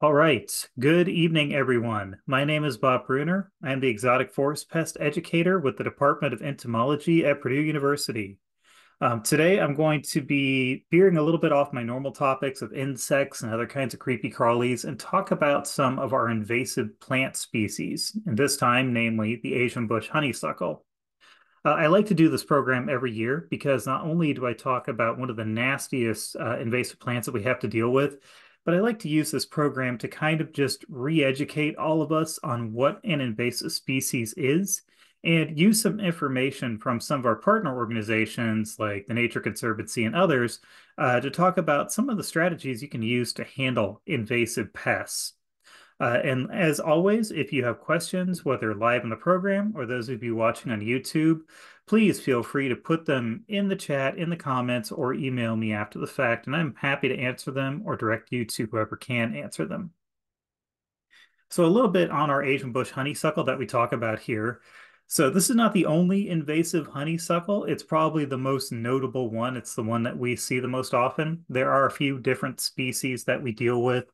All right. Good evening, everyone. My name is Bob Bruner. I am the exotic forest pest educator with the Department of Entomology at Purdue University. Today, I'm going to be veering a little bit off my normal topics of insects and other kinds of creepy crawlies and talk about some of our invasive plant species, and this time, namely the Asian bush honeysuckle. I like to do this program every year because not only do I talk about one of the nastiest invasive plants that we have to deal with, but I like to use this program to kind of just re-educate all of us on what an invasive species is and use some information from some of our partner organizations like the Nature Conservancy and others to talk about some of the strategies you can use to handle invasive pests. And as always, if you have questions, whether live in the program or those of you watching on YouTube, please feel free to put them in the chat, in the comments, or email me after the fact, and I'm happy to answer them or direct you to whoever can answer them. So a little bit on our Asian bush honeysuckle that we talk about here. So this is not the only invasive honeysuckle. It's probably the most notable one. It's the one that we see the most often. There are a few different species that we deal with.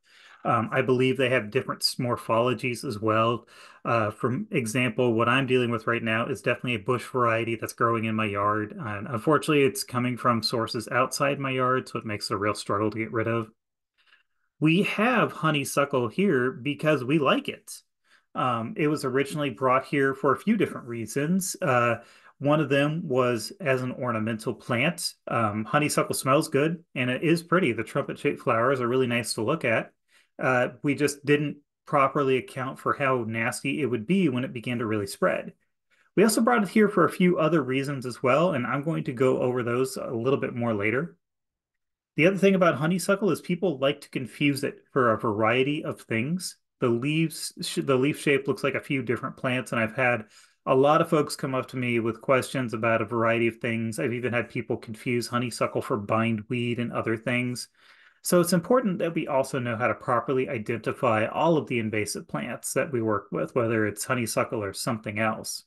I believe they have different morphologies as well. For example, what I'm dealing with right now is definitely a bush variety that's growing in my yard. And unfortunately, it's coming from sources outside my yard, so it makes it a real struggle to get rid of. We have honeysuckle here because we like it. It was originally brought here for a few different reasons. One of them was as an ornamental plant. Honeysuckle smells good and it is pretty. The trumpet-shaped flowers are really nice to look at. We just didn't properly account for how nasty it would be when it began to really spread. We also brought it here for a few other reasons as well, and I'm going to go over those a little bit more later. The other thing about honeysuckle is people like to confuse it for a variety of things. The leaf shape looks like a few different plants, and I've had a lot of folks come up to me with questions about a variety of things. I've even had people confuse honeysuckle for bindweed and other things. So it's important that we also know how to properly identify all of the invasive plants that we work with, whether it's honeysuckle or something else.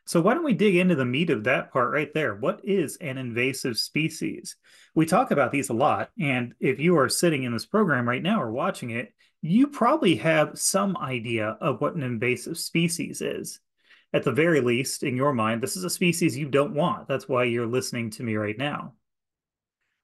So why don't we dig into the meat of that part right there? What is an invasive species? We talk about these a lot, and if you are sitting in this program right now or watching it, you probably have some idea of what an invasive species is. At the very least, in your mind, this is a species you don't want. That's why you're listening to me right now.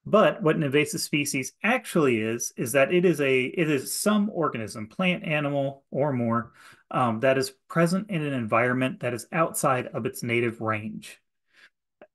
But what an invasive species actually is that it is some organism, plant, animal, or more, that is present in an environment that is outside of its native range.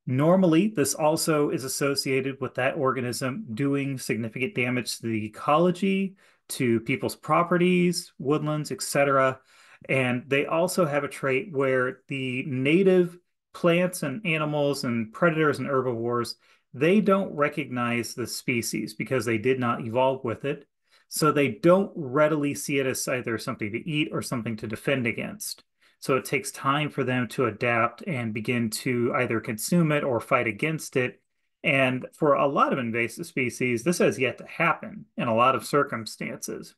Normally, this also is associated with that organism doing significant damage to the ecology, to people's properties, woodlands, etc. And they also have a trait where the native plants and animals and predators and herbivores, they don't recognize the species because they did not evolve with it. So they don't readily see it as either something to eat or something to defend against. So it takes time for them to adapt and begin to either consume it or fight against it. And for a lot of invasive species, this has yet to happen in a lot of circumstances.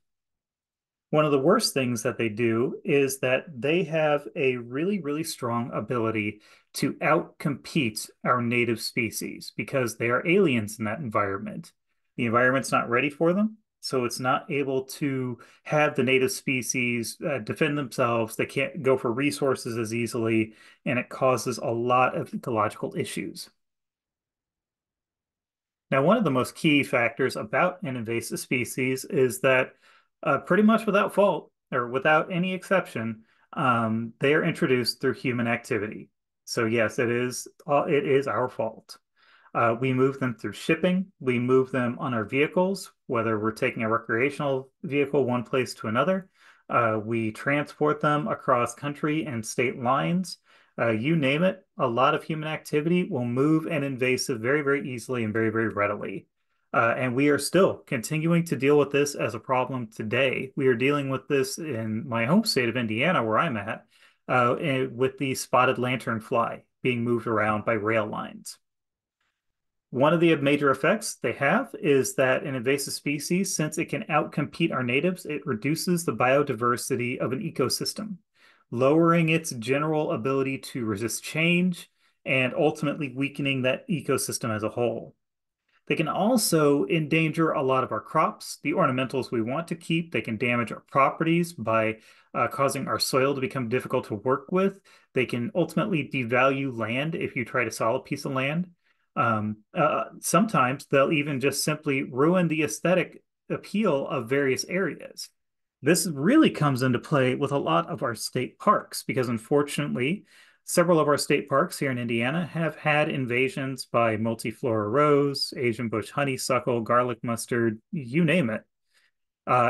One of the worst things that they do is that they have a really, really strong ability to outcompete our native species because they are aliens in that environment. The environment's not ready for them, so it's not able to have the native species defend themselves. They can't go for resources as easily, and it causes a lot of ecological issues. Now, one of the most key factors about an invasive species is that pretty much without fault or without any exception, they are introduced through human activity. So yes, it is our fault. We move them through shipping. We move them on our vehicles, whether we're taking a recreational vehicle one place to another. We transport them across country and state lines. You name it, a lot of human activity will move an invasive very, very easily and very, very readily. And we are still continuing to deal with this as a problem today. We are dealing with this in my home state of Indiana, where I'm at, with the spotted lanternfly being moved around by rail lines. One of the major effects they have is that an invasive species, since it can outcompete our natives, it reduces the biodiversity of an ecosystem, lowering its general ability to resist change and ultimately weakening that ecosystem as a whole. They can also endanger a lot of our crops, the ornamentals we want to keep. They can damage our properties by causing our soil to become difficult to work with. They can ultimately devalue land if you try to sell a piece of land. Sometimes they'll even just simply ruin the aesthetic appeal of various areas. This really comes into play with a lot of our state parks because unfortunately, several of our state parks here in Indiana have had invasions by multiflora rose, Asian bush honeysuckle, garlic mustard, you name it.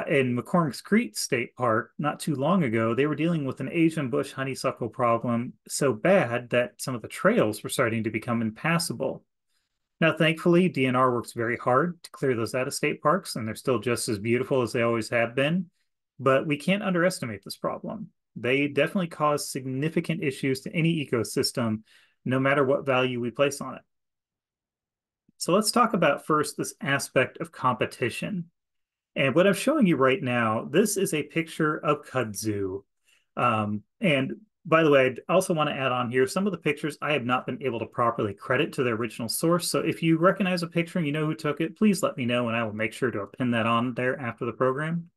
In McCormick's Creek State Park, not too long ago, they were dealing with an Asian bush honeysuckle problem so bad that some of the trails were starting to become impassable. Now, thankfully, DNR works very hard to clear those out of state parks, and they're still just as beautiful as they always have been. But we can't underestimate this problem. They definitely cause significant issues to any ecosystem, no matter what value we place on it. So let's talk about first this aspect of competition. And what I'm showing you right now, this is a picture of kudzu. And by the way, I also want to add on here, some of the pictures I have not been able to properly credit to their original source. So if you recognize a picture and you know who took it, please let me know and I will make sure to pin that on there after the program.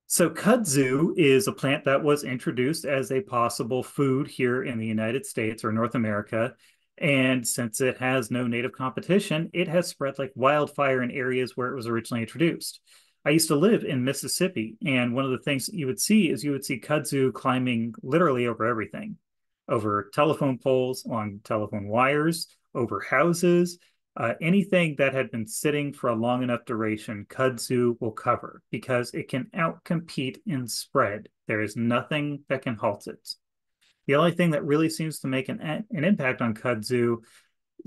So kudzu is a plant that was introduced as a possible food here in the United States or North America. And since it has no native competition, it has spread like wildfire in areas where it was originally introduced. I used to live in Mississippi, and one of the things that you would see is you would see kudzu climbing literally over everything, over telephone poles, along telephone wires, over houses, anything that had been sitting for a long enough duration, kudzu will cover because it can outcompete in spread. There is nothing that can halt it. The only thing that really seems to make an impact on kudzu,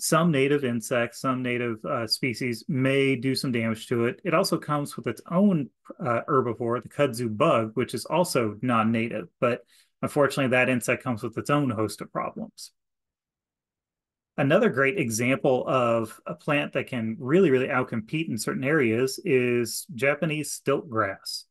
some native insects, some native species may do some damage to it. It also comes with its own herbivore, the kudzu bug, which is also non-native, but unfortunately that insect comes with its own host of problems. Another great example of a plant that can really, really outcompete in certain areas is Japanese stilt grass.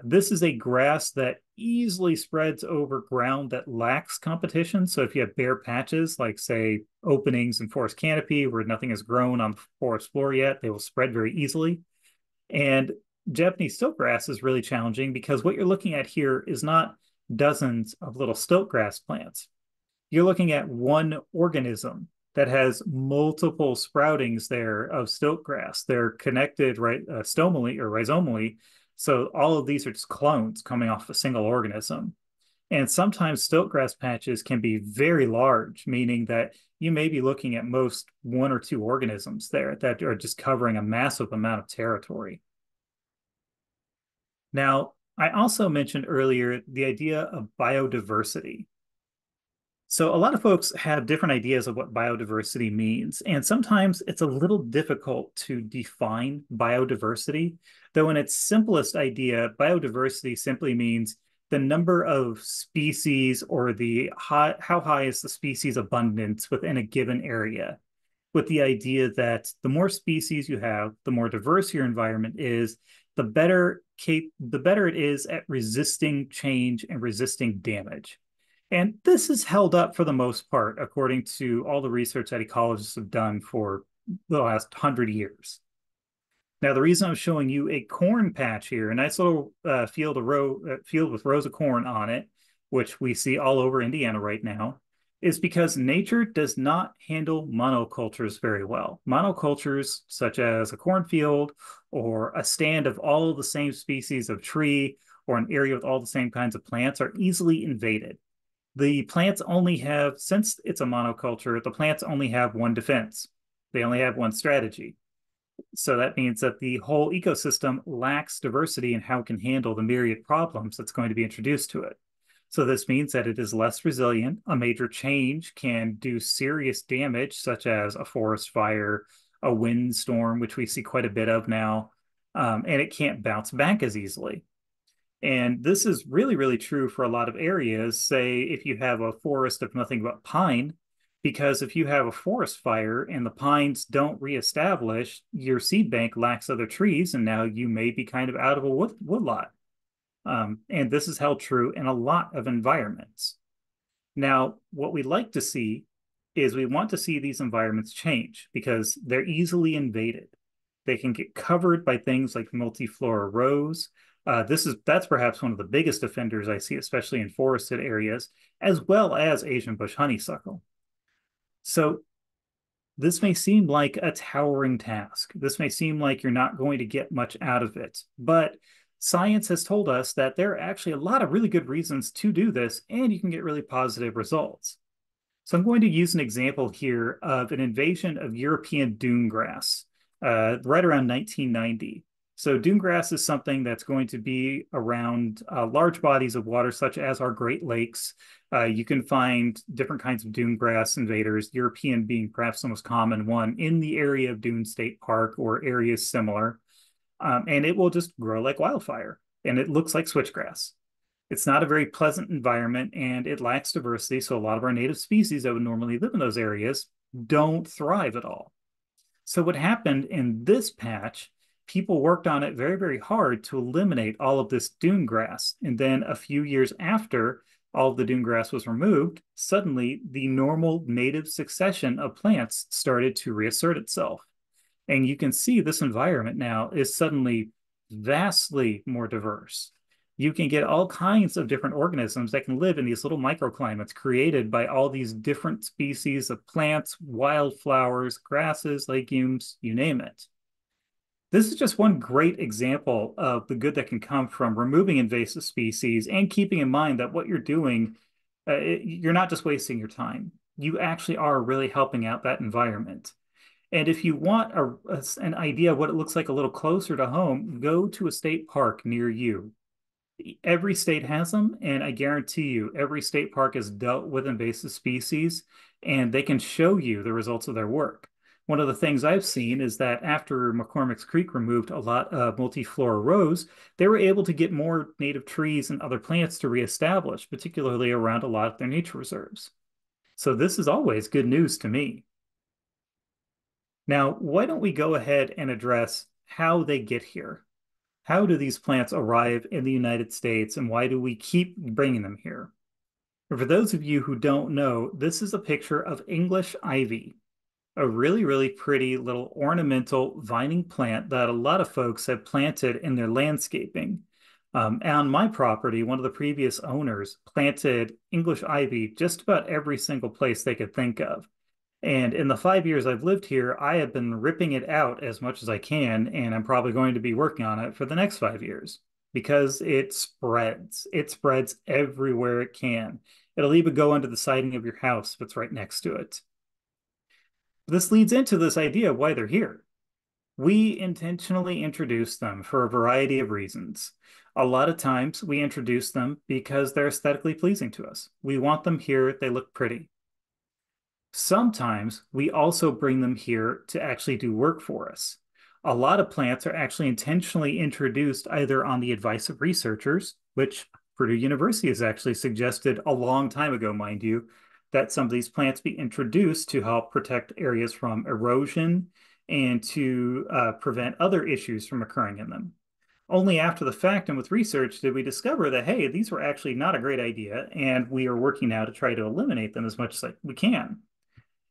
This is a grass that easily spreads over ground that lacks competition. So if you have bare patches, like say openings in forest canopy where nothing has grown on the forest floor yet, they will spread very easily. And Japanese stilt grass is really challenging because what you're looking at here is not dozens of little stilt grass plants. You're looking at one organism that has multiple sproutings there of stilt grass. They're connected right stomally or rhizomally. So all of these are just clones coming off a single organism. And sometimes stilt grass patches can be very large, meaning that you may be looking at most one or two organisms there that are just covering a massive amount of territory. Now, I also mentioned earlier the idea of biodiversity. So a lot of folks have different ideas of what biodiversity means, and sometimes it's a little difficult to define biodiversity, though in its simplest idea, biodiversity simply means the number of species or how high is the species abundance within a given area, with the idea that the more species you have, the more diverse your environment is, the better it is at resisting change and resisting damage. And this is held up for the most part, according to all the research that ecologists have done for the last 100 years. Now, the reason I'm showing you a corn patch here, a nice little field with rows of corn on it, which we see all over Indiana right now, is because nature does not handle monocultures very well. Monocultures, such as a cornfield or a stand of all the same species of tree or an area with all the same kinds of plants, are easily invaded. The plants only have, since it's a monoculture, the plants only have one defense. They only have one strategy. So that means that the whole ecosystem lacks diversity in how it can handle the myriad problems that's going to be introduced to it. So this means that it is less resilient. A major change can do serious damage, such as a forest fire, a windstorm, which we see quite a bit of now, and it can't bounce back as easily. And this is really, really true for a lot of areas. Say, if you have a forest of nothing but pine, because if you have a forest fire and the pines don't reestablish, your seed bank lacks other trees, and now you may be kind of out of a woodlot. And this is held true in a lot of environments. Now, what we like to see is we want to see these environments change because they're easily invaded. They can get covered by things like multiflora rose. That's perhaps one of the biggest offenders I see, especially in forested areas, as well as Asian bush honeysuckle. So this may seem like a towering task. This may seem like you're not going to get much out of it, but science has told us that there are actually a lot of really good reasons to do this, and you can get really positive results. So I'm going to use an example here of an invasion of European dune grass right around 1990. So dune grass is something that's going to be around large bodies of water, such as our Great Lakes. You can find different kinds of dune grass invaders, European being perhaps the most common one, in the area of Dune State Park or areas similar. And it will just grow like wildfire. And it looks like switchgrass. It's not a very pleasant environment and it lacks diversity. So a lot of our native species that would normally live in those areas don't thrive at all. So what happened in this patch, people worked on it very, very hard to eliminate all of this dune grass. And then a few years after all of the dune grass was removed, suddenly the normal native succession of plants started to reassert itself. And you can see this environment now is suddenly vastly more diverse. You can get all kinds of different organisms that can live in these little microclimates created by all these different species of plants, wildflowers, grasses, legumes, you name it. This is just one great example of the good that can come from removing invasive species and keeping in mind that what you're doing, you're not just wasting your time. You actually are really helping out that environment. And if you want an idea of what it looks like a little closer to home, go to a state park near you. Every state has them, and I guarantee you, every state park has dealt with invasive species, and they can show you the results of their work. One of the things I've seen is that after McCormick's Creek removed a lot of multiflora rose, they were able to get more native trees and other plants to reestablish, particularly around a lot of their nature reserves. So this is always good news to me. Now, why don't we go ahead and address how they get here? How do these plants arrive in the United States, and why do we keep bringing them here? For those of you who don't know, this is a picture of English ivy, a really, really pretty little ornamental vining plant that a lot of folks have planted in their landscaping. On my property, one of the previous owners planted English ivy just about every single place they could think of. And in the 5 years I've lived here, I have been ripping it out as much as I can, and I'm probably going to be working on it for the next 5 years because it spreads. It spreads everywhere it can. It'll even go under the siding of your house if it's right next to it. This leads into this idea of why they're here. We intentionally introduce them for a variety of reasons. A lot of times we introduce them because they're aesthetically pleasing to us. We want them here, they look pretty. Sometimes we also bring them here to actually do work for us. A lot of plants are actually intentionally introduced either on the advice of researchers, which Purdue University has actually suggested a long time ago, mind you, that some of these plants be introduced to help protect areas from erosion and to prevent other issues from occurring in them. Only after the fact and with research did we discover that, hey, these were actually not a great idea, and we are working now to try to eliminate them as much as we can.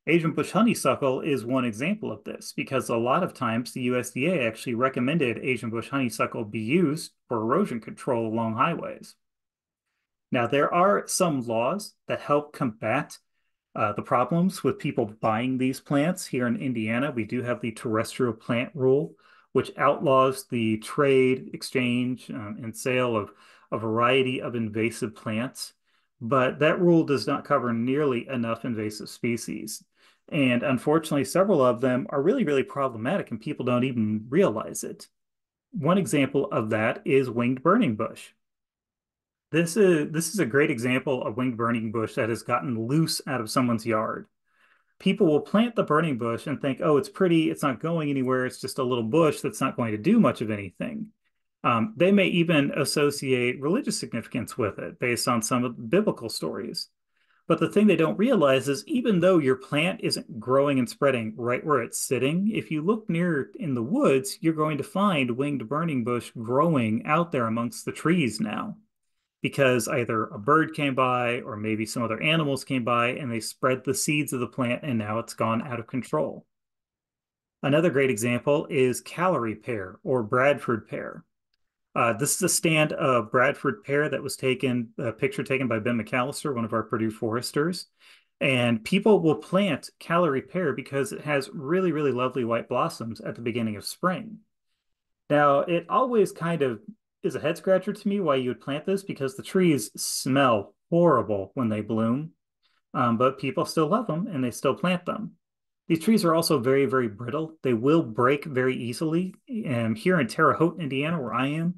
Asian bush honeysuckle is one example of this because a lot of times the USDA actually recommended Asian bush honeysuckle be used for erosion control along highways. Now, there are some laws that help combat the problems with people buying these plants. Here in Indiana, we do have the terrestrial plant rule, which outlaws the trade, exchange, and sale of a variety of invasive plants. But that rule does not cover nearly enough invasive species. And unfortunately, several of them are really, really problematic and people don't even realize it. One example of that is winged burning bush. This is a great example of winged burning bush that has gotten loose out of someone's yard. People will plant the burning bush and think, oh, it's pretty, it's not going anywhere, it's just a little bush that's not going to do much of anything. They may even associate religious significance with it based on some of the biblical stories. But the thing they don't realize is even though your plant isn't growing and spreading right where it's sitting, if you look near in the woods, you're going to find winged burning bush growing out there amongst the trees now, because either a bird came by or maybe some other animals came by and they spread the seeds of the plant and now it's gone out of control. Another great example is Callery pear or Bradford pear. This is a stand of Bradford pear that was taken, a picture taken by Ben McAllister, one of our Purdue foresters. And people will plant Callery pear because it has really, really lovely white blossoms at the beginning of spring. Now, it always kind of is a head scratcher to me why you would plant this because the trees smell horrible when they bloom, but people still love them and they still plant them. These trees are also very, very brittle. They will break very easily. And here in Terre Haute, Indiana, where I am,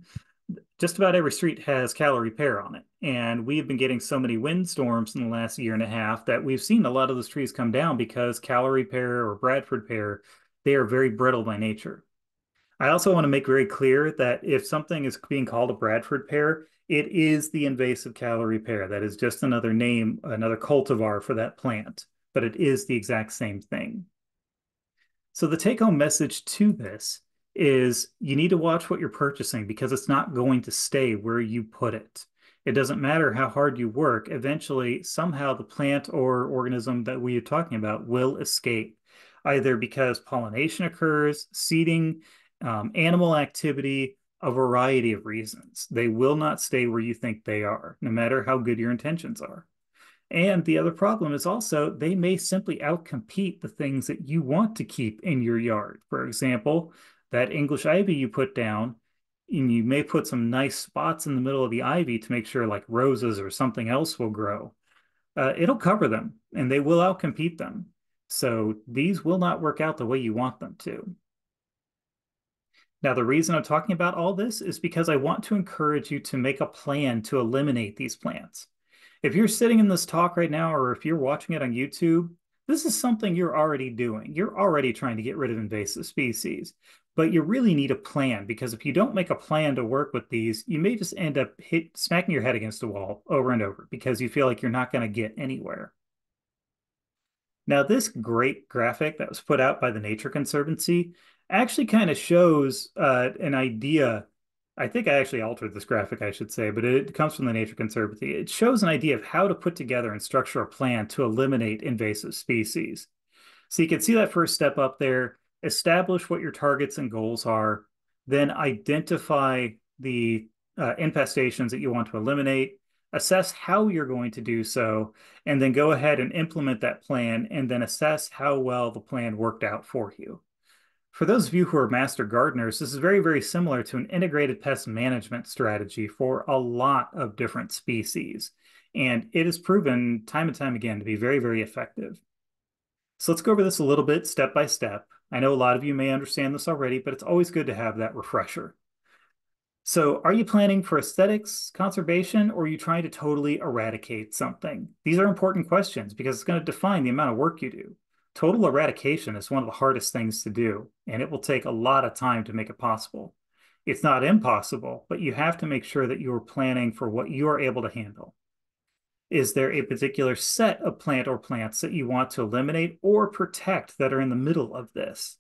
just about every street has Callery pear on it. And we have been getting so many windstorms in the last year and a half that we've seen a lot of those trees come down because Callery pear or Bradford pear, they are very brittle by nature. I also want to make very clear that if something is being called a Bradford pear, it is the invasive Callery pear. That is just another name, another cultivar for that plant, but it is the exact same thing. So the take-home message to this is you need to watch what you're purchasing because it's not going to stay where you put it. It doesn't matter how hard you work. Eventually, somehow the plant or organism that we are talking about will escape, either because pollination occurs, seeding, animal activity, a variety of reasons. They will not stay where you think they are, no matter how good your intentions are. And the other problem is also they may simply outcompete the things that you want to keep in your yard. For example, that English ivy you put down, and you may put some nice spots in the middle of the ivy to make sure like roses or something else will grow. It'll cover them and they will outcompete them. So these will not work out the way you want them to. Now, the reason I'm talking about all this is because I want to encourage you to make a plan to eliminate these plants. If you're sitting in this talk right now, or if you're watching it on YouTube, this is something you're already doing. You're already trying to get rid of invasive species, but you really need a plan because if you don't make a plan to work with these, you may just end up smacking your head against a wall over and over because you feel like you're not going to get anywhere. Now, this great graphic that was put out by the Nature Conservancy actually kind of shows an idea. I think I actually altered this graphic, I should say, but it comes from the Nature Conservancy. It shows an idea of how to put together and structure a plan to eliminate invasive species. So you can see that first step up there, establish what your targets and goals are, then identify the infestations that you want to eliminate, assess how you're going to do so, and then go ahead and implement that plan, and then assess how well the plan worked out for you. For those of you who are master gardeners, this is very, very similar to an integrated pest management strategy for a lot of different species. And it is proven time and time again to be very, very effective. So let's go over this a little bit step by step. I know a lot of you may understand this already, but it's always good to have that refresher. So are you planning for aesthetics, conservation, or are you trying to totally eradicate something? These are important questions because it's going to define the amount of work you do. Total eradication is one of the hardest things to do, and it will take a lot of time to make it possible. It's not impossible, but you have to make sure that you're planning for what you are able to handle. Is there a particular set of plant or plants that you want to eliminate or protect that are in the middle of this?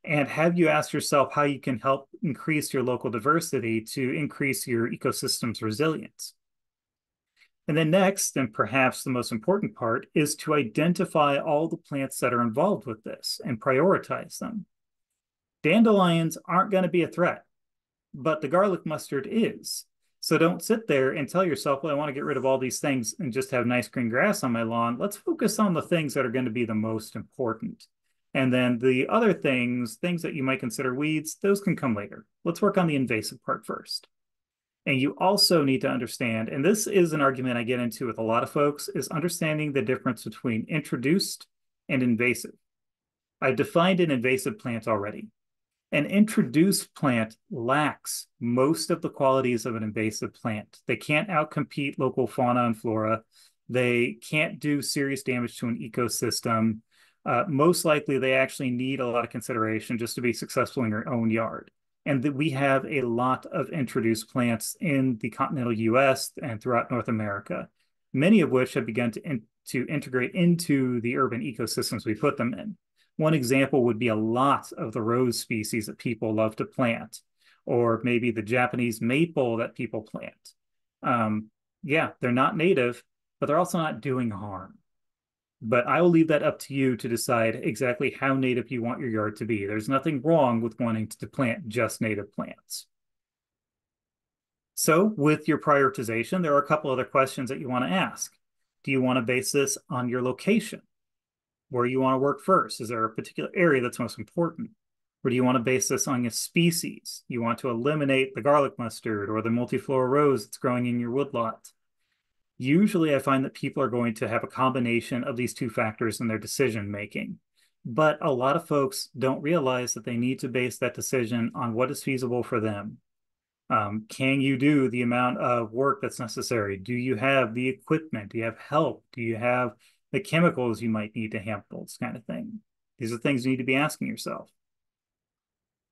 And have you asked yourself how you can help increase your local diversity to increase your ecosystem's resilience? And then next, and perhaps the most important part, is to identify all the plants that are involved with this and prioritize them. Dandelions aren't going to be a threat, but the garlic mustard is. So don't sit there and tell yourself, well, I want to get rid of all these things and just have nice green grass on my lawn. Let's focus on the things that are going to be the most important. And then the other things that you might consider weeds, those can come later. Let's work on the invasive part first. And you also need to understand, and this is an argument I get into with a lot of folks, is understanding the difference between introduced and invasive. I defined an invasive plant already. An introduced plant lacks most of the qualities of an invasive plant. They can't outcompete local fauna and flora. They can't do serious damage to an ecosystem. Most likely, they actually need a lot of consideration just to be successful in your own yard. And that we have a lot of introduced plants in the continental US and throughout North America, many of which have begun to integrate into the urban ecosystems we put them in. One example would be a lot of the rose species that people love to plant, or maybe the Japanese maple that people plant. Yeah, they're not native, but they're also not doing harm. But I will leave that up to you to decide exactly how native you want your yard to be. There's nothing wrong with wanting to plant just native plants. So, with your prioritization, there are a couple other questions that you want to ask. Do you want to base this on your location, where you want to work first? Is there a particular area that's most important? Or do you want to base this on your species? You want to eliminate the garlic mustard or the multiflora rose that's growing in your woodlot. Usually, I find that people are going to have a combination of these two factors in their decision making. But a lot of folks don't realize that they need to base that decision on what is feasible for them. Can you do the amount of work that's necessary? Do you have the equipment? Do you have help? Do you have the chemicals you might need to handle this kind of thing? These are things you need to be asking yourself.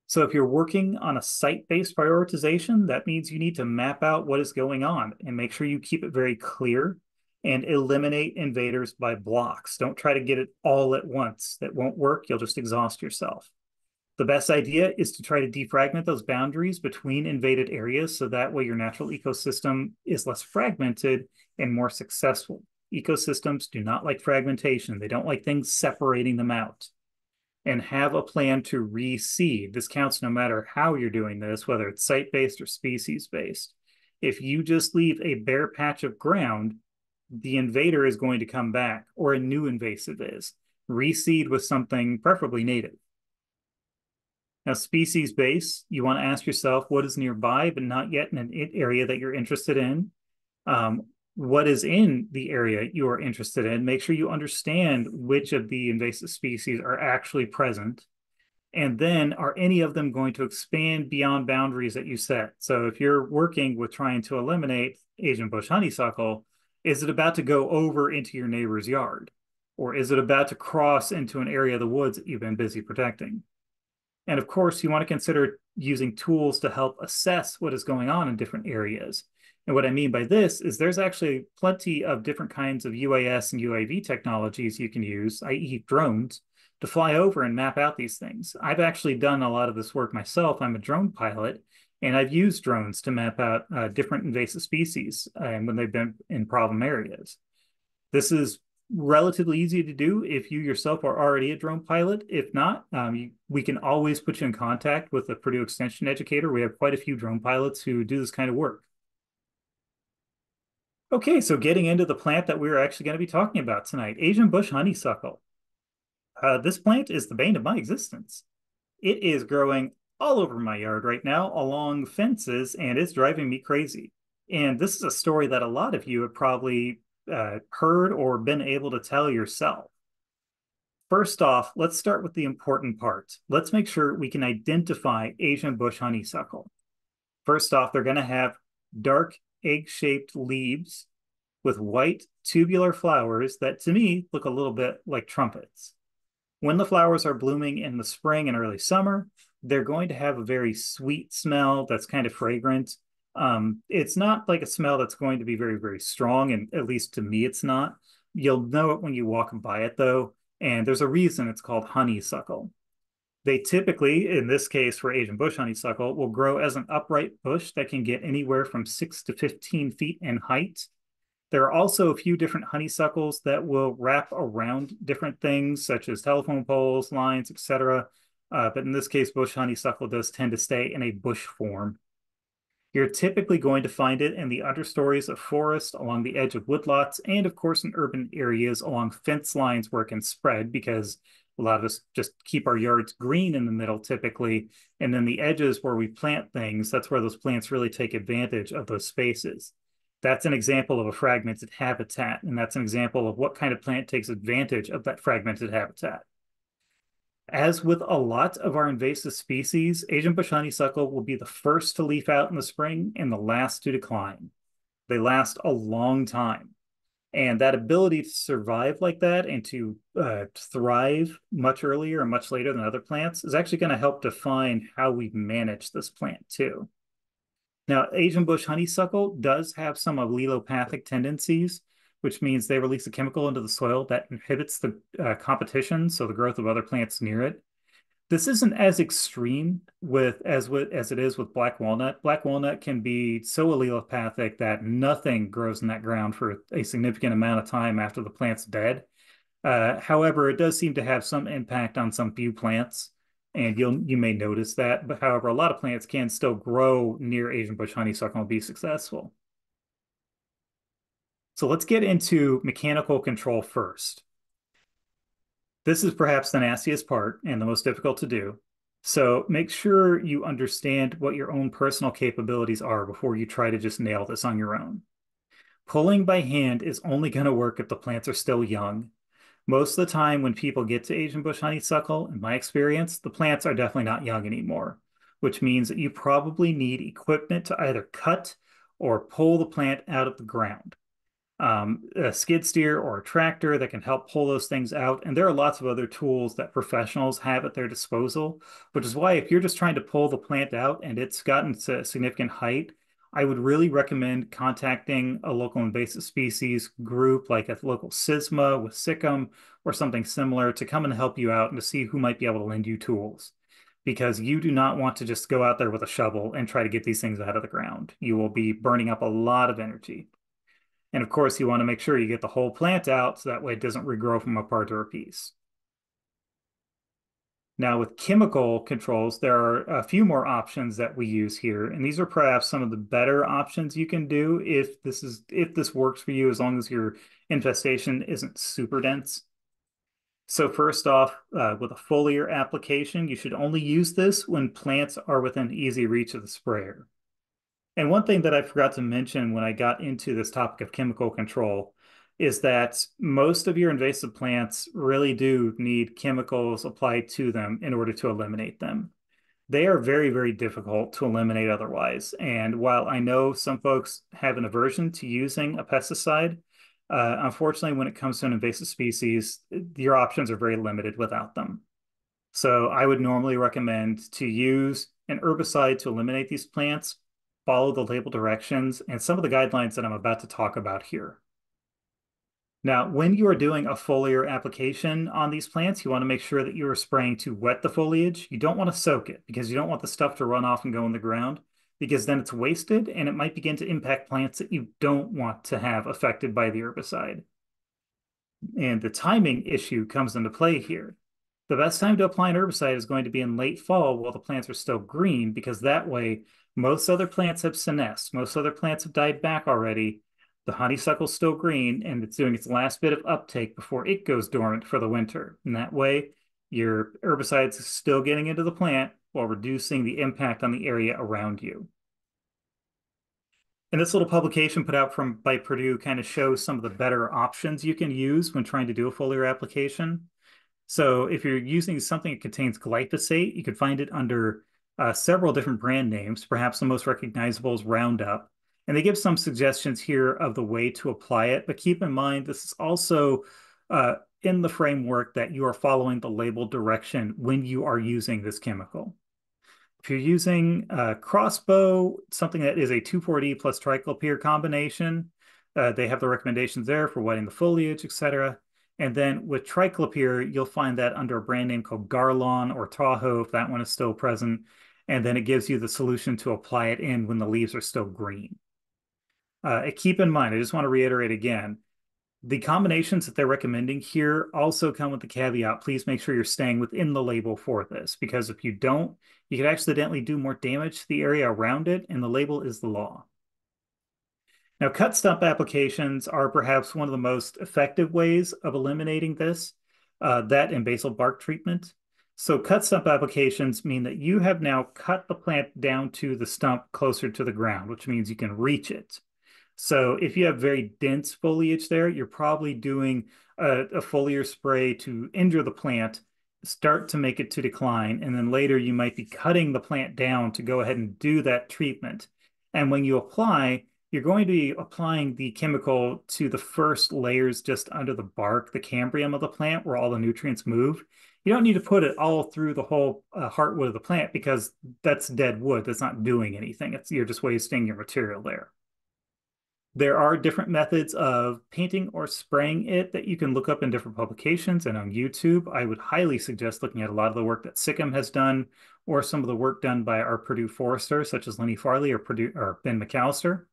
So if you're working on a site-based prioritization, that means you need to map out what is going on and make sure you keep it very clear and eliminate invaders by blocks. Don't try to get it all at once. That won't work. You'll just exhaust yourself. The best idea is to try to defragment those boundaries between invaded areas so that way your natural ecosystem is less fragmented and more successful. Ecosystems do not like fragmentation. They don't like things separating them out. And have a plan to reseed. This counts no matter how you're doing this, whether it's site-based or species-based. If you just leave a bare patch of ground, the invader is going to come back, or a new invasive is. Reseed with something preferably native. Now, species-based, you want to ask yourself what is nearby, but not yet in an area that you're interested in. What is in the area you are interested in. Make sure you understand which of the invasive species are actually present. And then are any of them going to expand beyond boundaries that you set? So if you're working with trying to eliminate Asian bush honeysuckle, is it about to go over into your neighbor's yard? Or is it about to cross into an area of the woods that you've been busy protecting? And of course, you want to consider using tools to help assess what is going on in different areas. And what I mean by this is there's actually plenty of different kinds of UAS and UAV technologies you can use, i.e. drones, to fly over and map out these things. I've actually done a lot of this work myself. I'm a drone pilot, and I've used drones to map out different invasive species when they've been in problem areas. This is relatively easy to do if you yourself are already a drone pilot. If not, we can always put you in contact with a Purdue Extension educator. We have quite a few drone pilots who do this kind of work. Okay, so getting into the plant that we're actually going to be talking about tonight, Asian bush honeysuckle. This plant is the bane of my existence. It is growing all over my yard right now along fences, and it's driving me crazy. And this is a story that a lot of you have probably heard or been able to tell yourself. First off, let's start with the important part. Let's make sure we can identify Asian bush honeysuckle. First off, they're going to have dark egg-shaped leaves with white tubular flowers that to me look a little bit like trumpets. When the flowers are blooming in the spring and early summer, they're going to have a very sweet smell that's kind of fragrant. It's not like a smell that's going to be very, very strong, and at least to me, it's not. You'll know it when you walk by it, though, and there's a reason it's called honeysuckle. They typically, in this case for Asian bush honeysuckle, will grow as an upright bush that can get anywhere from 6 to 15 feet in height. There are also a few different honeysuckles that will wrap around different things, such as telephone poles, lines, etc. But in this case, bush honeysuckle does tend to stay in a bush form. You're typically going to find it in the understories of forest, along the edge of woodlots, and of course in urban areas along fence lines where it can spread, because a lot of us just keep our yards green in the middle typically, and then the edges where we plant things, that's where those plants really take advantage of those spaces. That's an example of a fragmented habitat, and that's an example of what kind of plant takes advantage of that fragmented habitat. As with a lot of our invasive species, Asian bush honeysuckle will be the first to leaf out in the spring and the last to decline. They last a long time. And that ability to survive like that and to thrive much earlier and much later than other plants is actually going to help define how we manage this plant too. Now, Asian bush honeysuckle does have some allelopathic tendencies, which means they release a chemical into the soil that inhibits the competition, so the growth of other plants near it. This isn't as extreme as it is with black walnut. Black walnut can be so allelopathic that nothing grows in that ground for a significant amount of time after the plant's dead. However, it does seem to have some impact on some few plants, and you may notice that. But however, a lot of plants can still grow near Asian bush honeysuckle and be successful. So let's get into mechanical control first. This is perhaps the nastiest part and the most difficult to do. So make sure you understand what your own personal capabilities are before you try to just nail this on your own. Pulling by hand is only going to work if the plants are still young. Most of the time when people get to Asian bush honeysuckle, in my experience, the plants are definitely not young anymore, which means that you probably need equipment to either cut or pull the plant out of the ground. A skid steer or a tractor that can help pull those things out. And there are lots of other tools that professionals have at their disposal, which is why if you're just trying to pull the plant out and it's gotten to a significant height, I would really recommend contacting a local invasive species group like a local SISMA with SICM or something similar to come and help you out and to see who might be able to lend you tools. Because you do not want to just go out there with a shovel and try to get these things out of the ground. You will be burning up a lot of energy. And of course, you want to make sure you get the whole plant out so that way it doesn't regrow from a part or a piece. Now, with chemical controls, there are a few more options that we use here, and these are perhaps some of the better options you can do if this works for you, as long as your infestation isn't super dense. So first off, with a foliar application, you should only use this when plants are within easy reach of the sprayer. And one thing that I forgot to mention when I got into this topic of chemical control is that most of your invasive plants really do need chemicals applied to them in order to eliminate them. They are very, very difficult to eliminate otherwise. And while I know some folks have an aversion to using a pesticide, unfortunately, when it comes to an invasive species, your options are very limited without them. So I would normally recommend to use an herbicide to eliminate these plants, follow the label directions, and some of the guidelines that I'm about to talk about here. Now, when you are doing a foliar application on these plants, you want to make sure that you are spraying to wet the foliage. You don't want to soak it because you don't want the stuff to run off and go in the ground, because then it's wasted and it might begin to impact plants that you don't want to have affected by the herbicide. And the timing issue comes into play here. The best time to apply an herbicide is going to be in late fall while the plants are still green, because that way most other plants have senesced. Most other plants have died back already. The honeysuckle's still green and it's doing its last bit of uptake before it goes dormant for the winter. And that way your herbicides are still getting into the plant while reducing the impact on the area around you. And this little publication put out by Purdue kind of shows some of the better options you can use when trying to do a foliar application. So if you're using something that contains glyphosate, you could find it under several different brand names. Perhaps the most recognizable is Roundup. And they give some suggestions here of the way to apply it. But keep in mind, this is also in the framework that you are following the label direction when you are using this chemical. If you're using Crossbow, something that is a 2,4-D plus triclopyr combination, they have the recommendations there for wetting the foliage, etc. And then with triclopyr, you'll find that under a brand name called Garlon or Tahoe, if that one is still present. And then it gives you the solution to apply it in when the leaves are still green. Keep in mind, I just want to reiterate again, the combinations that they're recommending here also come with the caveat, please make sure you're staying within the label for this, because if you don't, you could accidentally do more damage to the area around it, and the label is the law. Now, cut stump applications are perhaps one of the most effective ways of eliminating this, that and basal bark treatment. So cut stump applications mean that you have now cut the plant down to the stump closer to the ground, which means you can reach it. So if you have very dense foliage there, you're probably doing a foliar spray to injure the plant, start to make it to decline, and then later you might be cutting the plant down to go ahead and do that treatment. And when you apply, you're going to be applying the chemical to the first layers just under the bark, the cambium of the plant, where all the nutrients move. You don't need to put it all through the whole heartwood of the plant, because that's dead wood. That's not doing anything. You're just wasting your material there. There are different methods of painting or spraying it that you can look up in different publications and on YouTube. I would highly suggest looking at a lot of the work that Sikkim has done or some of the work done by our Purdue foresters, such as Lenny Farley or Ben McAllister.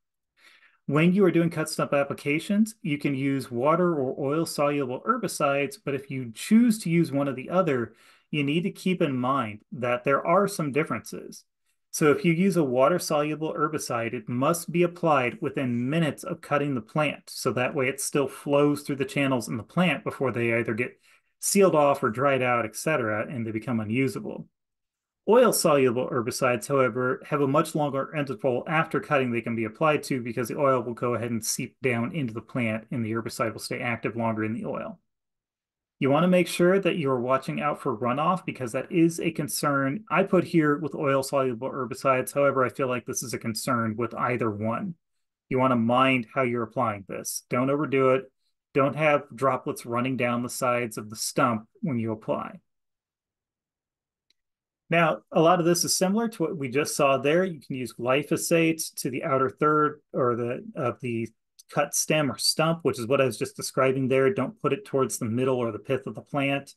When you are doing cut stump applications, you can use water or oil soluble herbicides, but if you choose to use one or the other, you need to keep in mind that there are some differences. So if you use a water soluble herbicide, it must be applied within minutes of cutting the plant. So that way it still flows through the channels in the plant before they either get sealed off or dried out, etc., and they become unusable. Oil-soluble herbicides, however, have a much longer interval after cutting they can be applied to because the oil will go ahead and seep down into the plant and the herbicide will stay active longer in the oil. You want to make sure that you're watching out for runoff because that is a concern. I put here with oil-soluble herbicides. However, I feel like this is a concern with either one. You want to mind how you're applying this. Don't overdo it. Don't have droplets running down the sides of the stump when you apply. Now, a lot of this is similar to what we just saw there. You can use glyphosate to the outer third or of the cut stem or stump, which is what I was just describing there. Don't put it towards the middle or the pith of the plant.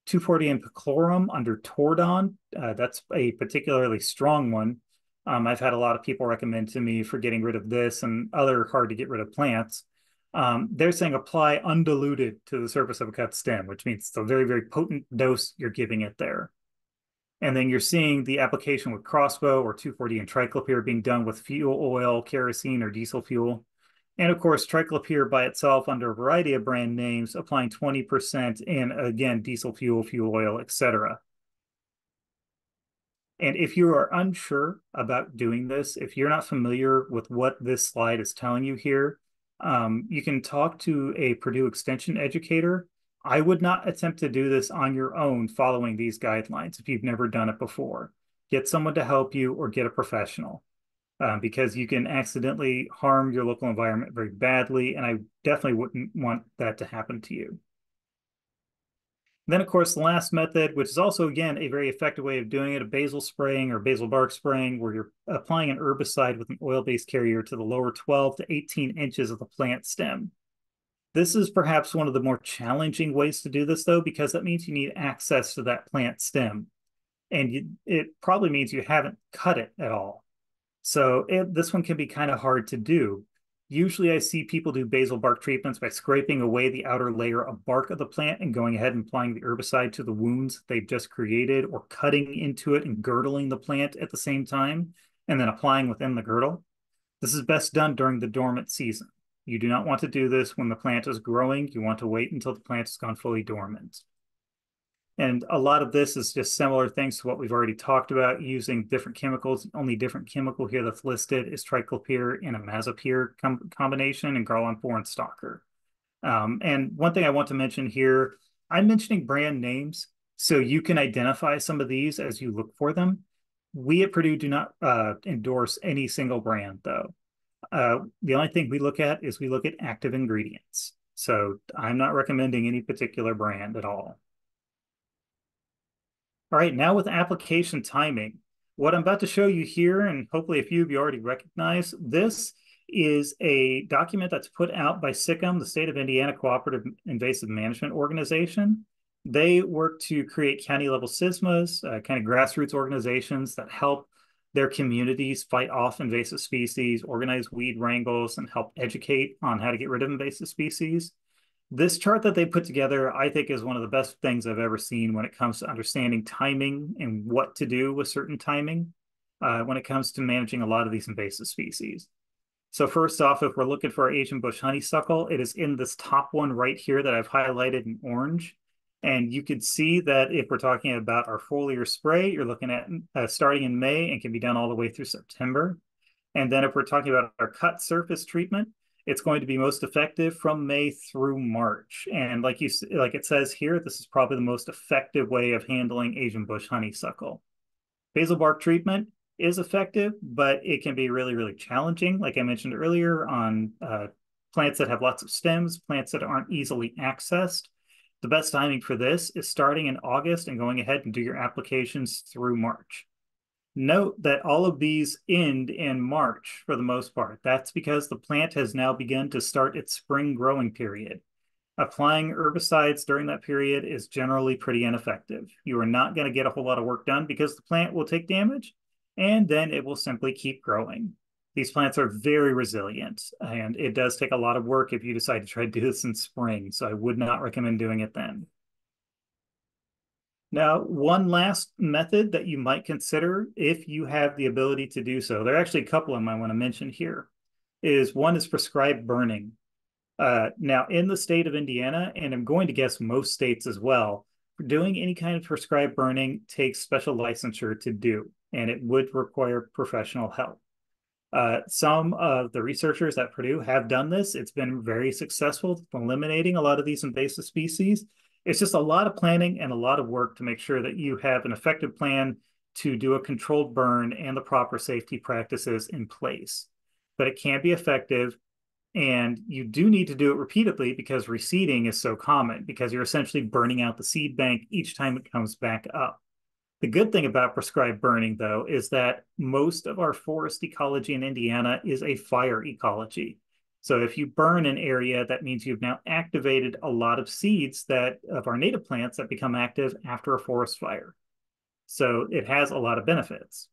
2,4-D picloram under Tordon. That's a particularly strong one. I've had a lot of people recommend to me for getting rid of this and other hard to get rid of plants. They're saying apply undiluted to the surface of a cut stem, which means it's a very, very potent dose you're giving it there. And then you're seeing the application with crossbow or 2,4-D and triclopyr being done with fuel oil, kerosene, or diesel fuel. And of course, triclopyr by itself under a variety of brand names, applying 20% in, again, diesel fuel, fuel oil, etc. And if you are unsure about doing this, if you're not familiar with what this slide is telling you here, you can talk to a Purdue Extension educator. I would not attempt to do this on your own following these guidelines if you've never done it before. Get someone to help you or get a professional because you can accidentally harm your local environment very badly, and I definitely wouldn't want that to happen to you. Then, of course, the last method, which is also, again, a very effective way of doing it, a basil spraying or basil bark spraying, where you're applying an herbicide with an oil-based carrier to the lower 12 to 18 inches of the plant stem. This is perhaps one of the more challenging ways to do this, though, because that means you need access to that plant stem. And it probably means you haven't cut it at all. So this one can be kind of hard to do. Usually I see people do basil bark treatments by scraping away the outer layer of bark of the plant and going ahead and applying the herbicide to the wounds they've just created, or cutting into it and girdling the plant at the same time, and then applying within the girdle. This is best done during the dormant season. You do not want to do this when the plant is growing. You want to wait until the plant has gone fully dormant. And a lot of this is just similar things to what we've already talked about, using different chemicals. The only different chemical here that's listed is triclopyr and imazapyr combination and garland-4 and stalker. And one thing I want to mention here, I'm mentioning brand names so you can identify some of these as you look for them. We at Purdue do not endorse any single brand, though. The only thing we look at is we look at active ingredients. So I'm not recommending any particular brand at all. All right, now with application timing, what I'm about to show you here, and hopefully a few of you already recognize, this is a document that's put out by SICM, the State of Indiana Cooperative Invasive Management Organization. They work to create county-level SISMAs, kind of grassroots organizations that help their communities fight off invasive species, organize weed wrangles, and help educate on how to get rid of invasive species. This chart that they put together, I think, is one of the best things I've ever seen when it comes to understanding timing and what to do with certain timing when it comes to managing a lot of these invasive species. So first off, if we're looking for our Asian bush honeysuckle, it is in this top one right here that I've highlighted in orange. And you can see that if we're talking about our foliar spray, you're looking at starting in May and can be done all the way through September. And then if we're talking about our cut surface treatment, it's going to be most effective from May through March. And like it says here, this is probably the most effective way of handling Asian bush honeysuckle. Basil bark treatment is effective, but it can be really, really challenging. Like I mentioned earlier, on plants that have lots of stems, plants that aren't easily accessed. The best timing for this is starting in August and going ahead and do your applications through March. Note that all of these end in March for the most part. That's because the plant has now begun to start its spring growing period. Applying herbicides during that period is generally pretty ineffective. You are not going to get a whole lot of work done because the plant will take damage and then it will simply keep growing. These plants are very resilient, and it does take a lot of work if you decide to try to do this in spring, so I would not recommend doing it then. Now, one last method that you might consider if you have the ability to do so, there are actually a couple I might want to mention here, is one is prescribed burning. Now, in the state of Indiana, and I'm going to guess most states as well, doing any kind of prescribed burning takes special licensure to do, and it would require professional help. Some of the researchers at Purdue have done this. It's been very successful eliminating a lot of these invasive species. It's just a lot of planning and a lot of work to make sure that you have an effective plan to do a controlled burn and the proper safety practices in place. But it can be effective, and you do need to do it repeatedly because reseeding is so common, because you're essentially burning out the seed bank each time it comes back up. The good thing about prescribed burning, though, is that most of our forest ecology in Indiana is a fire ecology. So if you burn an area, that means you've now activated a lot of seeds that of our native plants that become active after a forest fire. So it has a lot of benefits.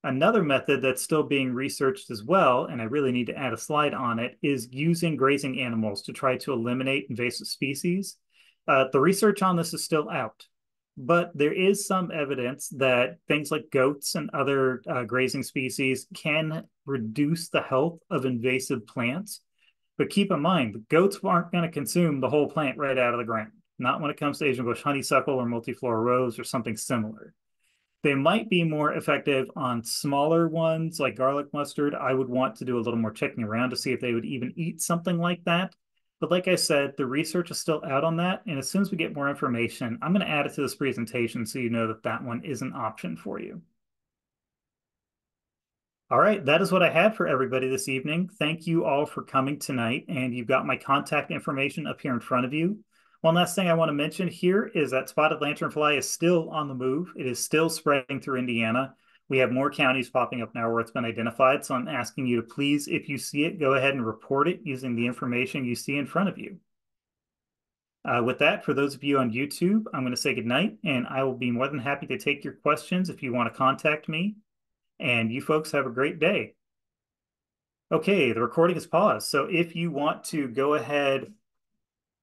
Another method that's still being researched as well, and I really need to add a slide on it, is using grazing animals to try to eliminate invasive species. The research on this is still out, but there is some evidence that things like goats and other grazing species can reduce the health of invasive plants. But keep in mind, the goats aren't going to consume the whole plant right out of the ground, not when it comes to Asian bush honeysuckle or multiflora rose or something similar. They might be more effective on smaller ones like garlic mustard. I would want to do a little more checking around to see if they would even eat something like that. But like I said, the research is still out on that. And as soon as we get more information, I'm going to add it to this presentation so you know that that one is an option for you. All right, that is what I had for everybody this evening. Thank you all for coming tonight, and you've got my contact information up here in front of you. One last thing I want to mention here is that spotted lanternfly is still on the move. It is still spreading through Indiana. We have more counties popping up now where it's been identified, so I'm asking you to please, if you see it, go ahead and report it using the information you see in front of you. With that, for those of you on YouTube, I'm going to say goodnight, and I will be more than happy to take your questions if you want to contact me. And you folks have a great day. Okay, the recording is paused. So if you want to go ahead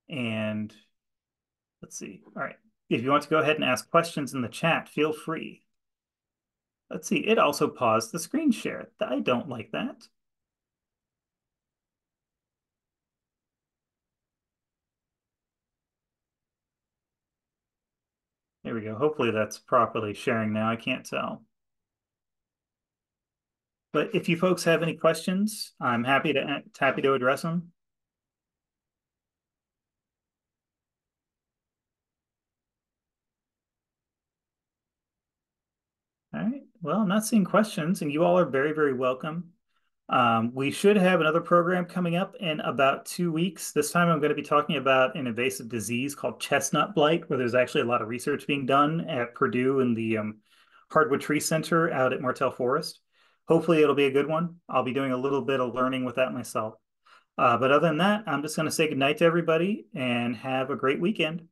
and let's see. All right. If you want to go ahead and ask questions in the chat, feel free. Let's see. It also paused the screen share. I don't like that. There we go. Hopefully that's properly sharing now. I can't tell. But if you folks have any questions, I'm happy to address them. All right. Well, I'm not seeing questions, and you all are very, very welcome. We should have another program coming up in about 2 weeks. This time I'm going to be talking about an invasive disease called chestnut blight, where there's actually a lot of research being done at Purdue in the Hardwood Tree Center out at Martell Forest. Hopefully it'll be a good one. I'll be doing a little bit of learning with that myself. But other than that, I'm just going to say goodnight to everybody and have a great weekend.